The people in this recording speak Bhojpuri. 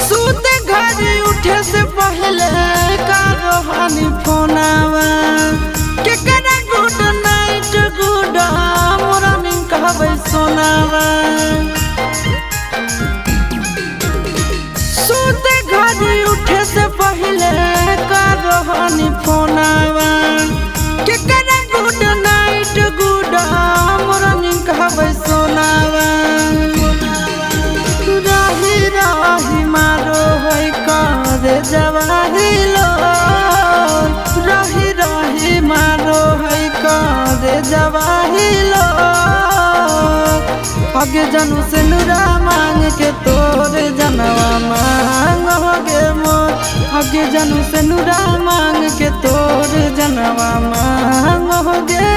सूते घड़ी उठे से पहले करो हानि फोनावा केकरा गुड नाइट गुड मॉर्निंग कहबै सोनावा। सूते घड़ी उठे से पहले करो हानि फोनावा केकरा गुड नाइट गुड मॉर्निंग कहबै सोनावा। राही राही मारो है करे जवाहिलो राही राही मारो है करे जवाहिलो। आगे जानू से नुरा मांग के तोरे जनवा मांग होगे मोर। आगे जानू से नुरा मांग के तोरे जनवा मांग होगे